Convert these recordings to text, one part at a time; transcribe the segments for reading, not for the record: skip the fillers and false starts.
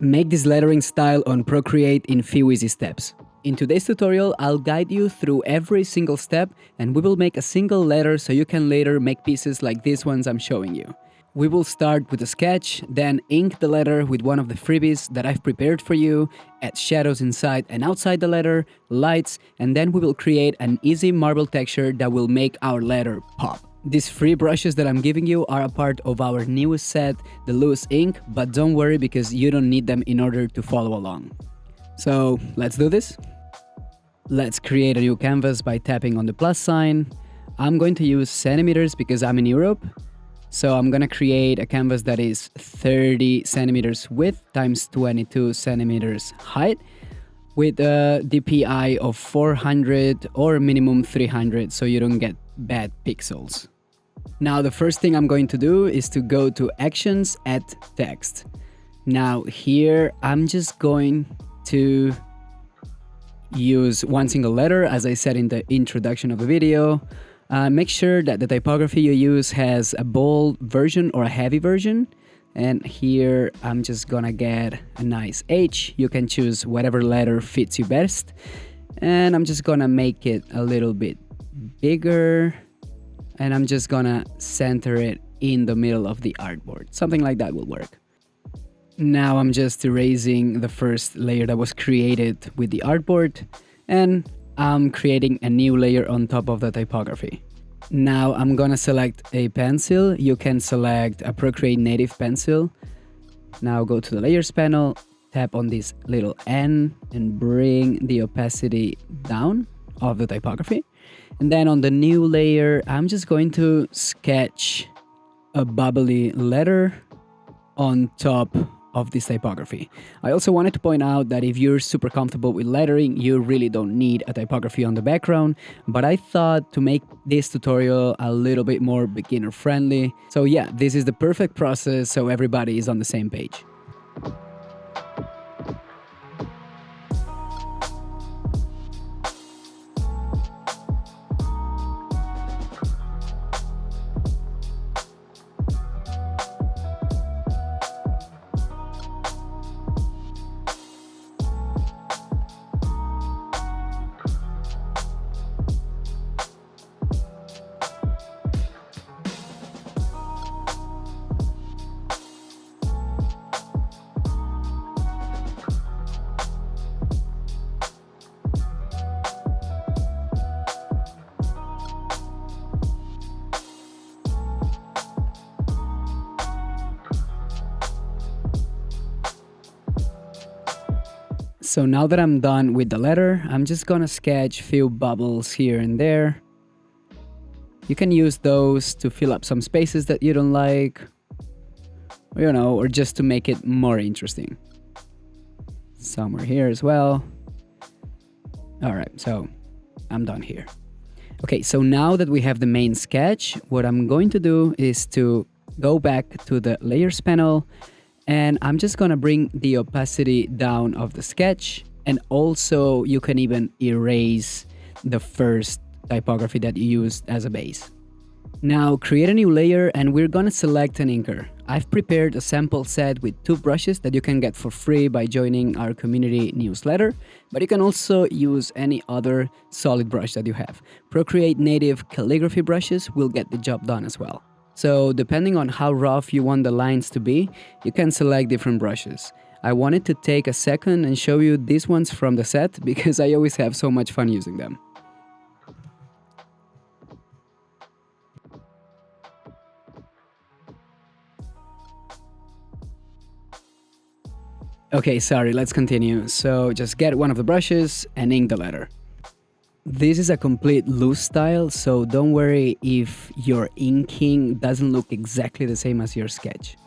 Make this lettering style on Procreate in few easy steps. In today's tutorial, I'll guide you through every single step and we will make a single letter so you can later make pieces like these ones I'm showing you. We will start with a sketch, then ink the letter with one of the freebies that I've prepared for you, add shadows inside and outside the letter, lights, and then we will create an easy marble texture that will make our letter pop. These free brushes that I'm giving you are a part of our newest set, the loose ink, but don't worry because you don't need them in order to follow along. So let's do this. Let's create a new canvas by tapping on the plus sign. I'm going to use centimeters because I'm in Europe. So I'm gonna create a canvas that is 30 centimeters width times 22 centimeters height with a DPI of 400 or minimum 300 so you don't get bad pixels. Now the first thing I'm going to do is to go to Actions, Add Text. Now here I'm just going to use one single letter as I said in the introduction of the video. Make sure that the typography you use has a bold version or a heavy version. And here I'm just gonna get a nice H. You can choose whatever letter fits you best. And I'm just gonna make it a little bit bigger. And I'm just gonna center it in the middle of the artboard. Something like that will work. Now I'm just erasing the first layer that was created with the artboard. And I'm creating a new layer on top of the typography. Now I'm gonna select a pencil. You can select a Procreate native pencil. Now go to the layers panel, tap on this little N and bring the opacity down of the typography. And then on the new layer, I'm just going to sketch a bubbly letter on top of this typography. I also wanted to point out that if you're super comfortable with lettering, you really don't need a typography on the background, but I thought to make this tutorial a little bit more beginner friendly. So yeah, this is the perfect process so everybody is on the same page. So now that I'm done with the letter, I'm just gonna sketch a few bubbles here and there. You can use those to fill up some spaces that you don't like, or just to make it more interesting. Somewhere here as well. All right, so I'm done here. Okay, so now that we have the main sketch, what I'm going to do is to go back to the layers panel. And I'm just gonna bring the opacity down of the sketch, and also you can even erase the first typography that you used as a base. Now create a new layer and we're gonna select an inker. I've prepared a sample set with 2 brushes that you can get for free by joining our community newsletter, but you can also use any other solid brush that you have. Procreate native calligraphy brushes will get the job done as well. So depending on how rough you want the lines to be, you can select different brushes. I wanted to take a second and show you these ones from the set because I always have so much fun using them. Okay, sorry, let's continue. So just get one of the brushes and ink the letter. This is a complete loose style, so don't worry if your inking doesn't look exactly the same as your sketch.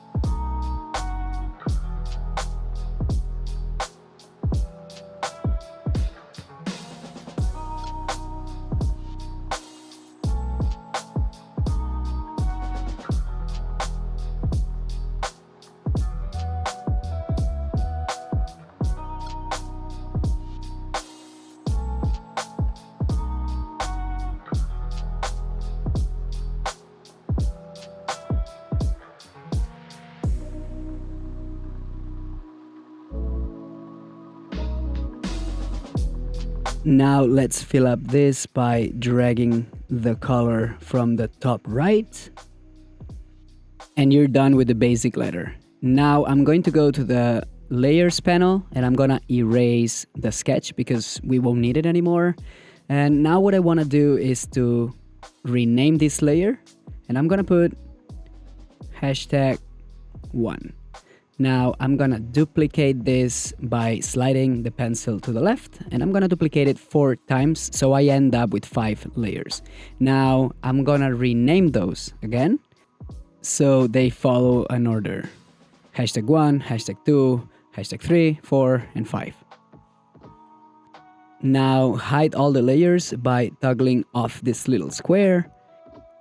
Now let's fill up this by dragging the color from the top right. And you're done with the basic letter. Now I'm going to go to the layers panel and I'm gonna erase the sketch because we won't need it anymore. And now what I wanna do is to rename this layer and I'm gonna put #1. Now I'm gonna duplicate this by sliding the pencil to the left and I'm gonna duplicate it 4 times so I end up with 5 layers. Now I'm gonna rename those again so they follow an order. #1, #2, #3, 4, and 5. Now hide all the layers by toggling off this little square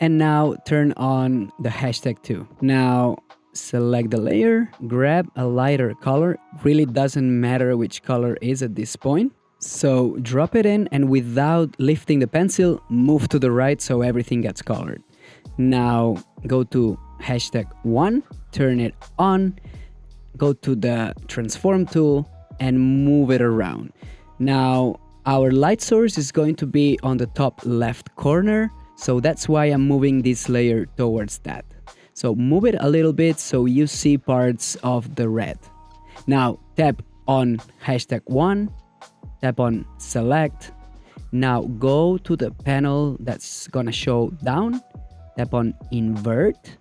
and now turn on the #2. Now select the layer, grab a lighter color. Really doesn't matter which color is at this point. So drop it in and without lifting the pencil, move to the right so everything gets colored. Now go to #1, turn it on, go to the transform tool and move it around. Now our light source is going to be on the top left corner, so that's why I'm moving this layer towards that. So move it a little bit so you see parts of the red. Now tap on #1, tap on select. Now go to the panel that's gonna show down, tap on invert.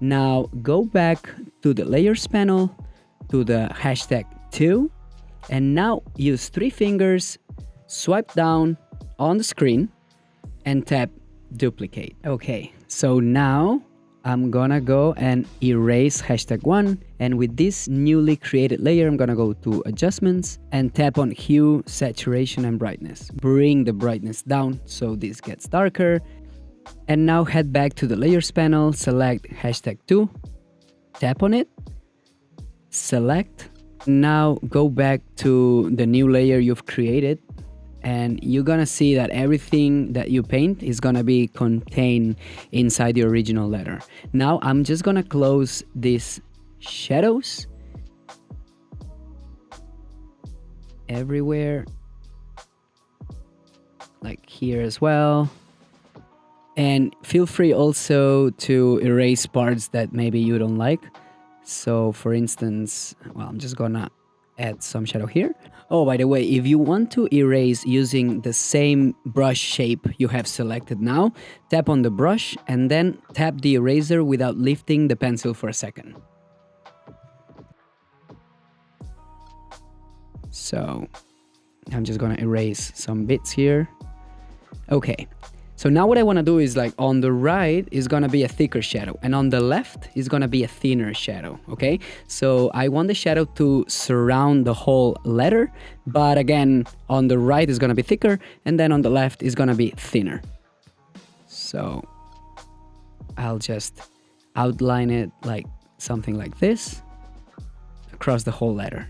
Now go back to the layers panel, to the #2, and now use 3 fingers, swipe down on the screen and tap duplicate. Okay, so now I'm gonna go and erase #1 and with this newly created layer I'm gonna go to adjustments and tap on hue, saturation and brightness. Bring the brightness down so this gets darker and now head back to the layers panel, select #2, tap on it, select. Now go back to the new layer you've created and you're gonna see that everything that you paint is gonna be contained inside the original letter. Now I'm just gonna close these shadows everywhere, like here as well. And feel free also to erase parts that maybe you don't like. So for instance, well, I'm just gonna add some shadow here. Oh, by the way, if you want to erase using the same brush shape you have selected now, tap on the brush and then tap the eraser without lifting the pencil for a second. So I'm just gonna erase some bits here. Okay. So now what I want to do is like on the right is going to be a thicker shadow and on the left is going to be a thinner shadow, okay? So I want the shadow to surround the whole letter, but again, on the right is going to be thicker and then on the left is going to be thinner. So I'll just outline it like something like this across the whole letter.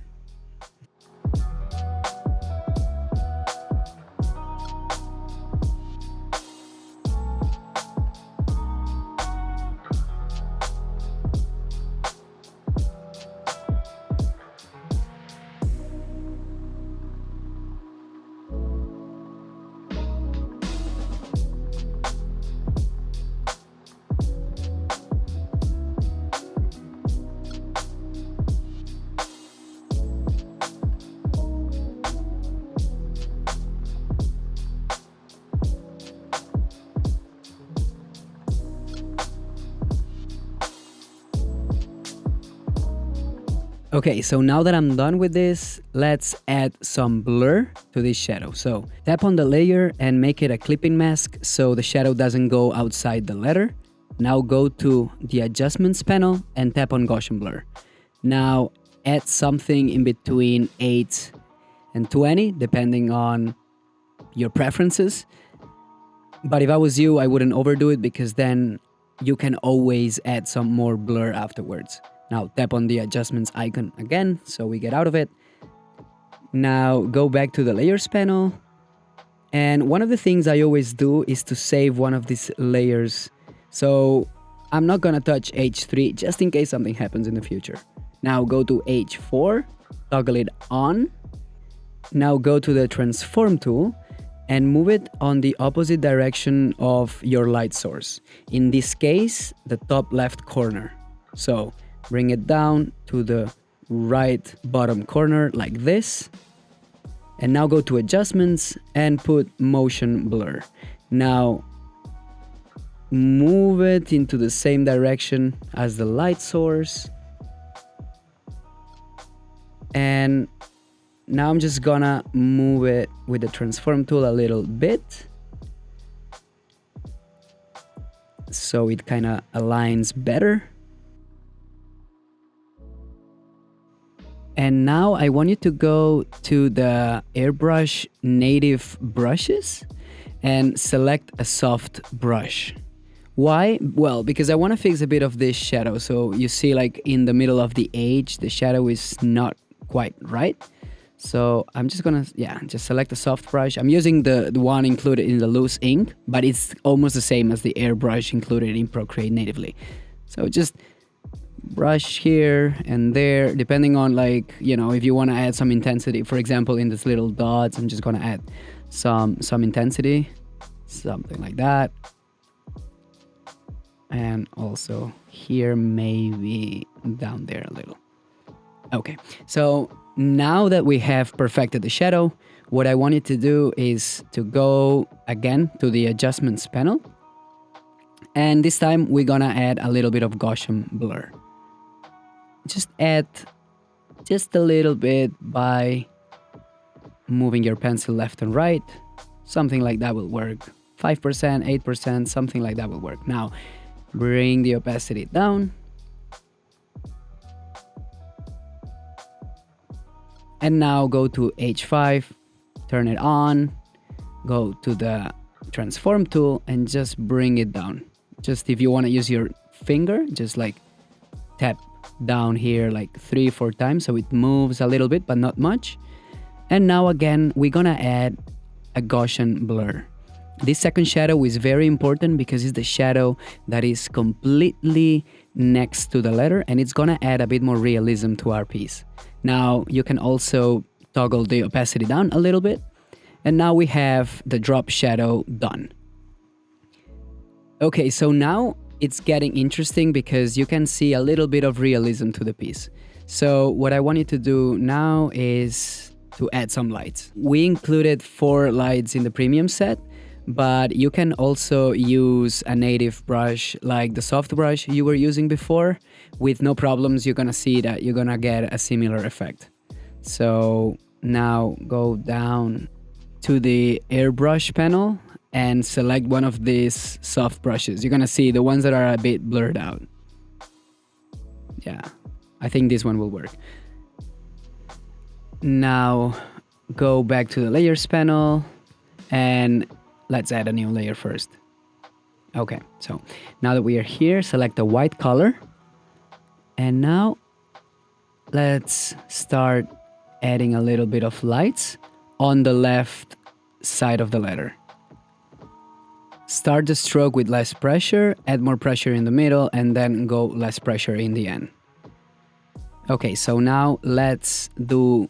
Okay, so now that I'm done with this, let's add some blur to this shadow. So tap on the layer and make it a clipping mask so the shadow doesn't go outside the letter. Now go to the adjustments panel and tap on Gaussian blur. Now add something in between 8 and 20, depending on your preferences. But if I was you, I wouldn't overdo it because then you can always add some more blur afterwards. Now tap on the adjustments icon again so we get out of it. Now go back to the layers panel. And one of the things I always do is to save one of these layers. So I'm not gonna touch H3 just in case something happens in the future. Now go to H4, toggle it on, Now go to the transform tool and move it on the opposite direction of your light source. In this case, the top left corner. So bring it down to the right bottom corner like this. And now go to adjustments and put motion blur. Now move it into the same direction as the light source. And now I'm just gonna move it with the transform tool a little bit, so it kind of aligns better. And now I want you to go to the airbrush native brushes and select a soft brush. Why? Well, because I want to fix a bit of this shadow. So you see, like in the middle of the edge, the shadow is not quite right. So I'm just gonna, just select a soft brush. I'm using the one included in the loose ink, but it's almost the same as the airbrush included in Procreate natively. So just brush here and there, depending on, like, you know, if you want to add some intensity. For example, in this little dots, I'm just gonna add some intensity, something like that. And also here, maybe down there a little. Okay, so now that we have perfected the shadow, what I want you to do is to go again to the adjustments panel. And this time we're gonna add a little bit of Gaussian blur. Just add just a little bit by moving your pencil left and right. Something like that will work. 5%, 8%, something like that will work. Now, bring the opacity down. And now go to H5, turn it on, go to the transform tool and just bring it down. Just if you want to use your finger, just like tap down here like 3-4 times so it moves a little bit, but not much. And now again, we're gonna add a Gaussian blur. This second shadow is very important because it's the shadow that is completely next to the letter, and it's gonna add a bit more realism to our piece. Now you can also toggle the opacity down a little bit, and now we have the drop shadow done. Okay, so now it's getting interesting because you can see a little bit of realism to the piece. So what I want you to do now is to add some lights. We included 4 lights in the premium set, but you can also use a native brush like the soft brush you were using before. With no problems, you're gonna see that you're gonna get a similar effect. So now go down to the airbrush panel and select one of these soft brushes. You're gonna see the ones that are a bit blurred out. Yeah, I think this one will work. Now go back to the layers panel and let's add a new layer first. Okay, so now that we are here, select the white color. And now let's start adding a little bit of lights on the left side of the letter. Start the stroke with less pressure, add more pressure in the middle, and then go less pressure in the end. Okay, so now let's do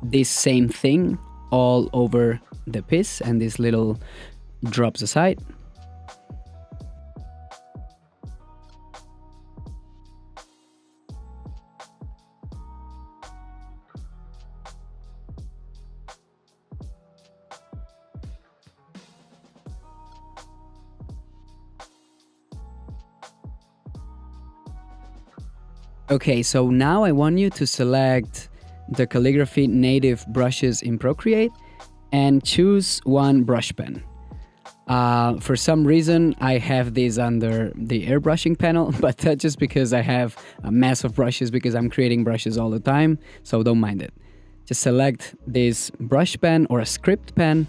this same thing all over the piece and this little drops aside. Okay, so now I want you to select the calligraphy native brushes in Procreate and choose one brush pen. For some reason, I have this under the airbrushing panel, but that's just because I have a mess of brushes because I'm creating brushes all the time, so don't mind it. Just select this brush pen or a script pen,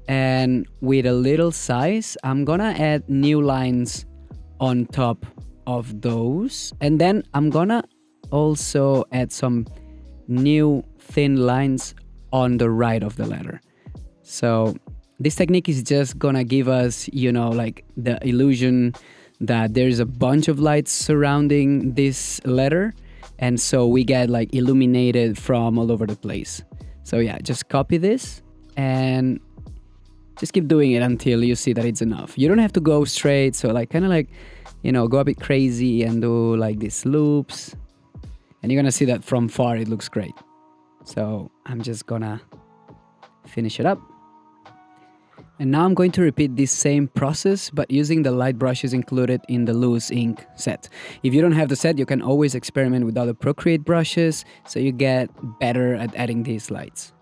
and with a little size, I'm gonna add new lines on top of those, and then I'm gonna also add some new thin lines on the right of the letter. So this technique is just gonna give us, you know, like the illusion that there's a bunch of lights surrounding this letter, and so we get like illuminated from all over the place. So yeah, just copy this and just keep doing it until you see that it's enough. You don't have to go straight, so like kind of like, you know, go a bit crazy and do like these loops. And you're gonna see that from far it looks great. So I'm just gonna finish it up. And now I'm going to repeat this same process, but using the light brushes included in the loose ink set. If you don't have the set, you can always experiment with other Procreate brushes, so you get better at adding these lights.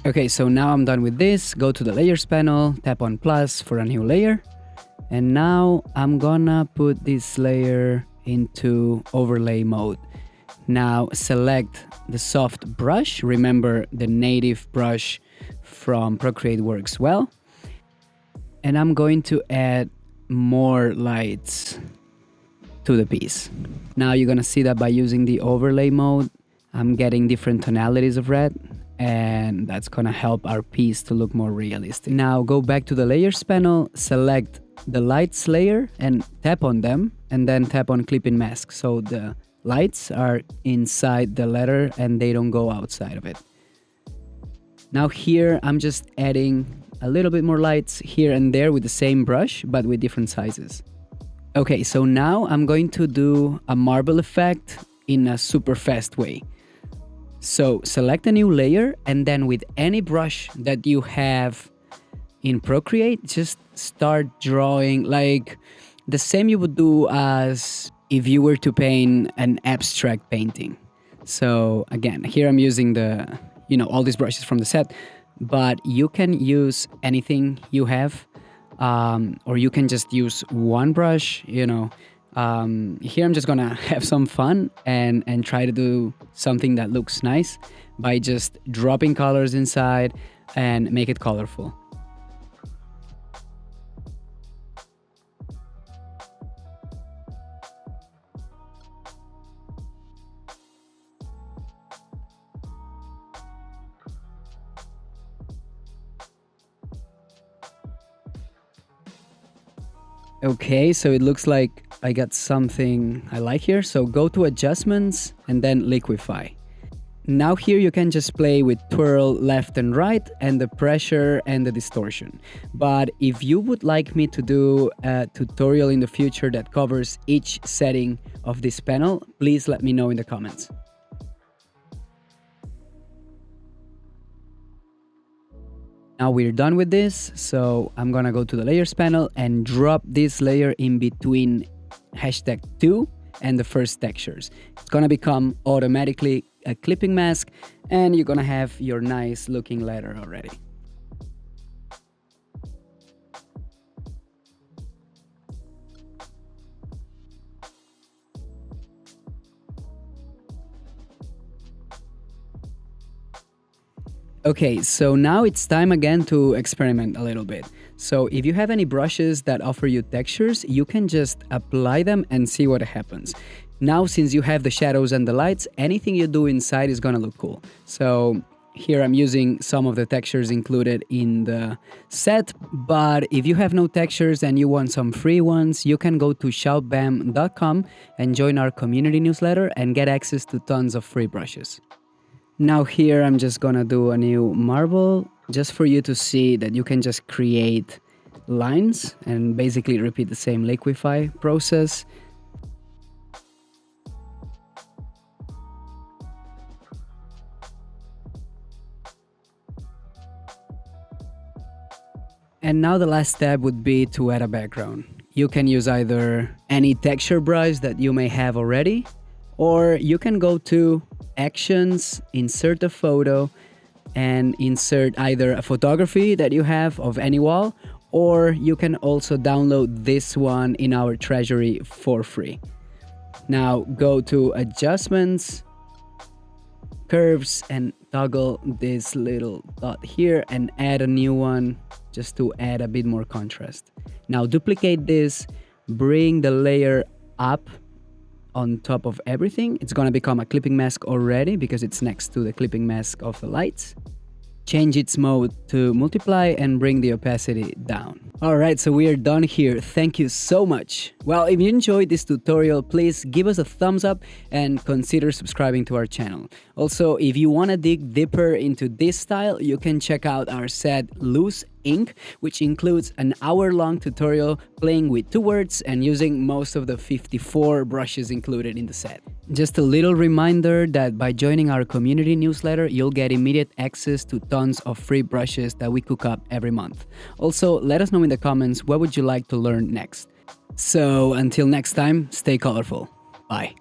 Okay, so now I'm done with this. Go to the layers panel, tap on plus for a new layer. And now I'm gonna put this layer into overlay mode. Now select the soft brush. Remember, the native brush from Procreate works well. And I'm going to add more lights to the piece. Now you're gonna see that by using the overlay mode, I'm getting different tonalities of red, and that's gonna help our piece to look more realistic. Now go back to the layers panel, select the lights layer and tap on them, and then tap on clip in mask, so the lights are inside the letter and they don't go outside of it. Now here I'm just adding a little bit more lights here and there with the same brush but with different sizes. Okay, so now I'm going to do a marble effect in a super fast way. So select a new layer, and then with any brush that you have in Procreate, just start drawing like the same you would do as if you were to paint an abstract painting. So again, here I'm using the, you know, all these brushes from the set, but you can use anything you have, or you can just use one brush, you know. Here I'm just gonna have some fun and try to do something that looks nice by just dropping colors inside and make it colorful. Okay, so it looks like I got something I like here. So go to adjustments and then liquify. Now here you can just play with twirl left and right and the pressure and the distortion. But if you would like me to do a tutorial in the future that covers each setting of this panel, please let me know in the comments. Now we're done with this, so I'm gonna go to the layers panel and drop this layer in between #2 and the first textures. It's gonna become automatically a clipping mask, and you're gonna have your nice looking letter already. Okay, so now it's time again to experiment a little bit. So if you have any brushes that offer you textures, you can just apply them and see what happens. Now, since you have the shadows and the lights, anything you do inside is gonna look cool. So here I'm using some of the textures included in the set, but if you have no textures and you want some free ones, you can go to shoutbam.com and join our community newsletter and get access to tons of free brushes. Now here I'm just gonna do a new marble just for you to see that you can just create lines and basically repeat the same liquify process. And now the last step would be to add a background. You can use either any texture brush that you may have already, or you can go to Actions, insert a photo, and insert either a photography that you have of any wall, or you can also download this one in our treasury for free. Now go to Adjustments, curves and toggle this little dot here and add a new one just to add a bit more contrast. Now duplicate this, bring the layer up on top of everything. It's gonna become a clipping mask already because it's next to the clipping mask of the lights. Change its mode to multiply and bring the opacity down. Alright, so we are done here. Thank you so much. Well, if you enjoyed this tutorial, please give us a thumbs up and consider subscribing to our channel. Also, if you want to dig deeper into this style, you can check out our set Loose Ink, which includes an hour-long tutorial playing with 2 words and using most of the 54 brushes included in the set. Just a little reminder that by joining our community newsletter, you'll get immediate access to tons of free brushes that we cook up every month. Also, let us know in the comments what would you like to learn next. So until next time, stay colorful. Bye.